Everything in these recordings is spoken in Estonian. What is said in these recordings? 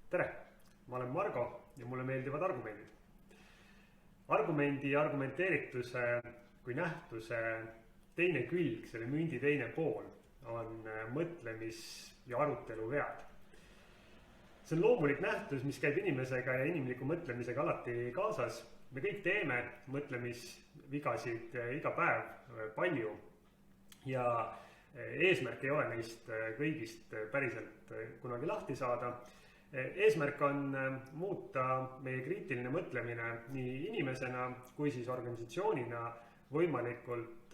Tere, ma olen Margo ja mulle meeldivad argumendid. Argumendi ja argumenteerituse kui nähtuse teine külg, selle mündi teine pool on mõtlemis- ja aruteluvead. See on loomulik nähtus, mis käib inimesega ja inimliku mõtlemisega alati kaasas. Me kõik teeme mõtlemisvigasid iga päev palju ja eesmärk ei ole neist kõigist päriselt kunagi lahti saada. Eesmärk on muuta meie kriitiline mõtlemine nii inimesena kui siis organisatsioonina võimalikult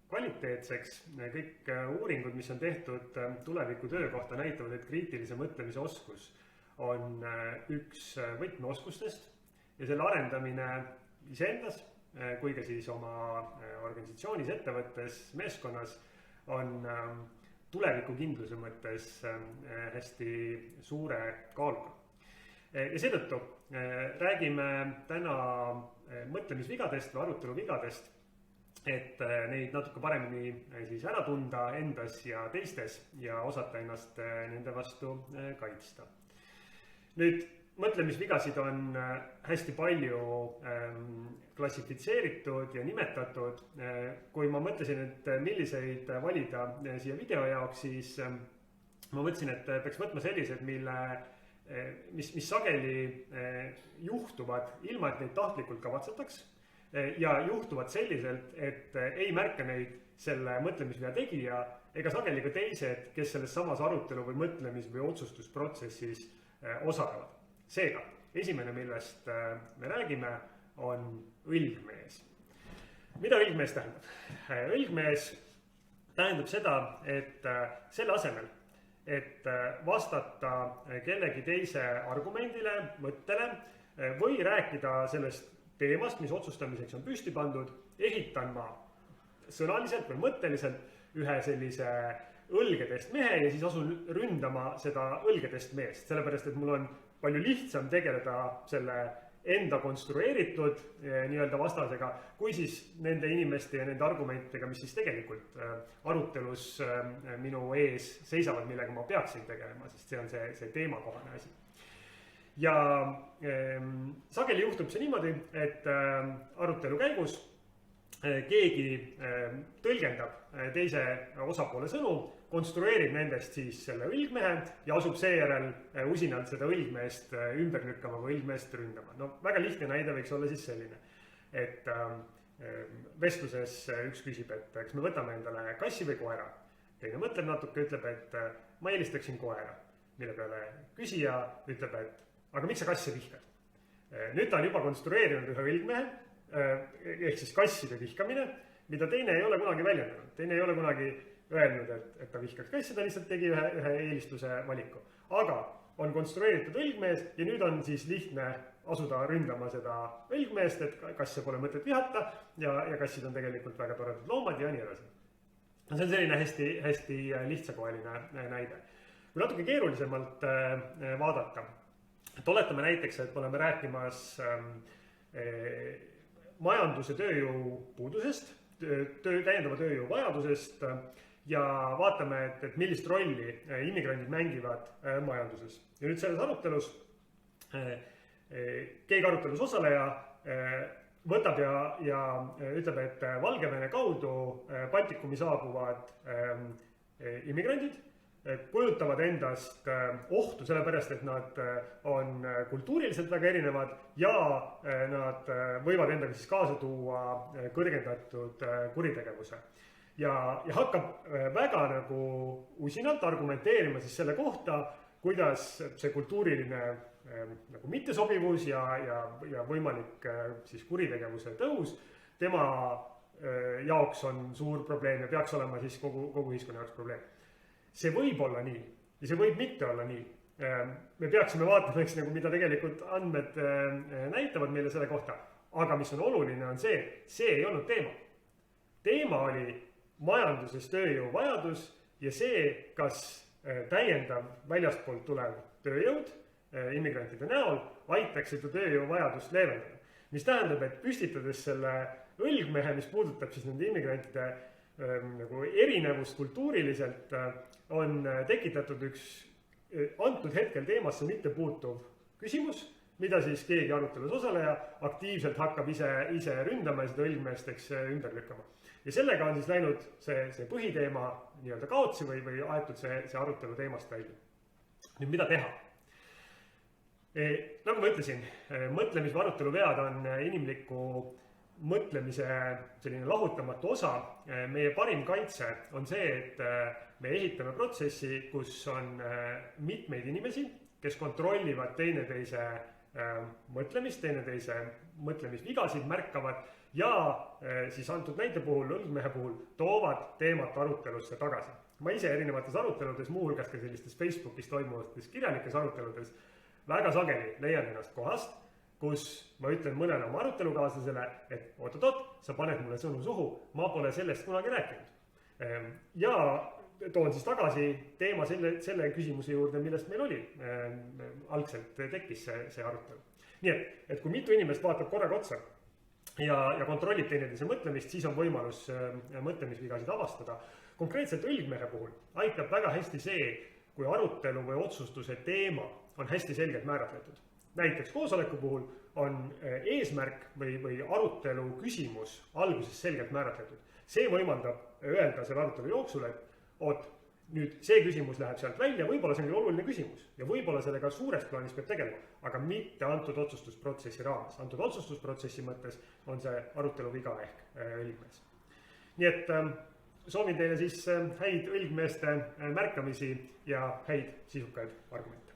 kvaliteetseks. Kõik uuringud, mis on tehtud tuleviku töö kohta, näitavad, et kriitilise mõtlemise oskus on üks võtmeoskustest ja selle arendamine iseendas kui ka siis oma organisatsioonis, ettevõttes, meeskonnas on tulevikukindluse mõttes hästi suure kaaluga. Ja seetõttu räägime täna mõtlemisvigadest või aruteluvigadest, et neid natuke paremini siis ära tunda endas ja teistes ja osata ennast nende vastu kaitsta. Nüüd, mõtlemisvigasid on hästi palju klassifitseeritud ja nimetatud. Kui ma mõtlesin, et milliseid valida siia video jaoks, siis ma mõtlesin, et peaks võtma sellised, mis sageli juhtuvad ilma, et neid tahtlikult kavatsetaks ja juhtuvad selliselt, et ei märka neid selle mõtlemisvea tegija ega sageli ka teised, kes selles samas arutelu või mõtlemis- või otsustusprotsessis osalevad. Seega, esimene, millest me räägime, on õlgmees. Mida õlgmees tähendab? Õlgmees tähendab seda, et selle asemel, et vastata kellegi teise argumendile, mõttele või rääkida sellest teemast, mis otsustamiseks on püsti pandud, ehitan ma sõnaliselt või mõtteliselt ühe sellise õlgedest mehe ja siis asun ründama seda õlgedest meest, sellepärast et mul on palju lihtsam tegeleda selle enda konstrueeritud nii-öelda vastasega, kui siis nende inimeste ja nende argumentidega, mis siis tegelikult arutelus minu ees seisavad, millega ma peaksin tegelema, sest see on see teemakohane asi. Ja sageli juhtub see niimoodi, et arutelu käigus keegi tõlgendab teise osapoole sõnu, konstrueerib nendest siis selle õlgmehe ja asub seejärel usinalt seda õlgmeest ümber lükkama või õlgmeest ründama. No väga lihtne näide võiks olla siis selline, et vestluses üks küsib, et kas me võtame endale kassi või koera. Teine mõtleb natuke, ütleb, et ma eelistaksin koera, mille peale küsija ütleb, et aga miks sa kasse vihkad? Nüüd ta on juba konstrueerinud ühe õlgmehe, ehk siis kasside vihkamine, mida teine ei ole kunagi väljendanud. Teine ei ole kunagi öelnud, et ta vihkaks kasse, ta lihtsalt tegi ühe eelistuse valiku. Aga on konstrueeritud õlgmees ja nüüd on siis lihtne asuda ründama seda õlgmeest, et kasse pole mõtet vihata ja kassid on tegelikult väga toredad loomad ja nii edasi. See on selline hästi lihtsakoeline näide. Kui natuke keerulisemalt vaadata, et oletame näiteks, et oleme rääkimas majanduse tööjõu puudusest, täiendava tööjõu vajadusest ja vaatame, et millist rolli immigrandid mängivad majanduses. Ja nüüd selles arutelus, keegi arutelus osaleja võtab ja ütleb, et Valgevene kaudu Baltikumi saabuvad immigrandid kujutavad endast ohtu, sellepärast, et nad on kultuuriliselt väga erinevad ja nad võivad endaga siis kaasa tuua kõrgendatud kuritegevuse. Ja hakkab väga nagu usinalt argumenteerima siis selle kohta, kuidas see kultuuriline nagu mittesobivus ja võimalik siis kuritegevuse tõus tema jaoks on suur probleem ja peaks olema siis kogu ühiskonna jaoks probleem. See võib olla nii ja see võib mitte olla nii. Me peaksime vaatama, mida tegelikult andmed näitavad meile selle kohta. Aga mis on oluline, on see ei olnud teema. Teema oli majanduses tööjõu vajadus ja see, kas täiendav väljastpoolt tulev tööjõud immigrantide näol aitaks seda tööjõu vajadust leevendada. Mis tähendab, et püstitades selle õlgmehe, mis puudutab siis nende immigrantide nagu erinevust kultuuriliselt, on tekitatud üks antud hetkel teemasse mitte puutuv küsimus, mida siis keegi arutelus osaleja aktiivselt hakkab ise ründama ja seda õlgmeesteks ümber lükkama. Ja sellega on siis läinud see põhiteema nii-öelda kaotsi või aetud see arutelu teemast välja. Nüüd mida teha? Nagu ma ütlesin, mõtlemis- või arutelu vead on inimliku mõtlemise selline lahutamatu osa. Meie parim kaitse on see, et me ehitame protsessi, kus on mitmeid inimesi, kes kontrollivad teineteise mõtlemist, teineteise mõtlemisvigasid märkavad ja siis antud näite puhul, õlgmehe puhul, toovad teemat arutelusse tagasi. Ma ise erinevates aruteludes, muuhulgas ka sellistes Facebookis toimuvates kirjalikes aruteludes, väga sageli leian ennast kohast, kus ma ütlen mõnele oma arutelukaaslasele, et oot, sa paned mulle sõnu suhu, ma pole sellest kunagi rääkinud. Ja toon siis tagasi teema selle küsimuse juurde, millest meil oli. Algselt tekkis see arutelu. Nii et kui mitu inimest vaatab korraga otsa ja kontrollib teineteise mõtlemist, siis on võimalus mõtlemisvigasid avastada. Konkreetselt õlgmehe puhul aitab väga hästi see, kui arutelu või otsustuse teema on hästi selgelt määratletud. Näiteks koosoleku puhul on eesmärk või arutelu küsimus alguses selgelt määratletud. See võimaldab öelda selle arutelu jooksul, et nüüd see küsimus läheb sealt välja, võib-olla see on oluline küsimus ja võib-olla sellega suures plaanis peab tegelema, aga mitte antud otsustusprotsessi raames. Antud otsustusprotsessi mõttes on see arutelu viga ehk õlgmees. Nii et soovin teile siis häid õlgmeeste märkamisi ja häid sisukaid argumente.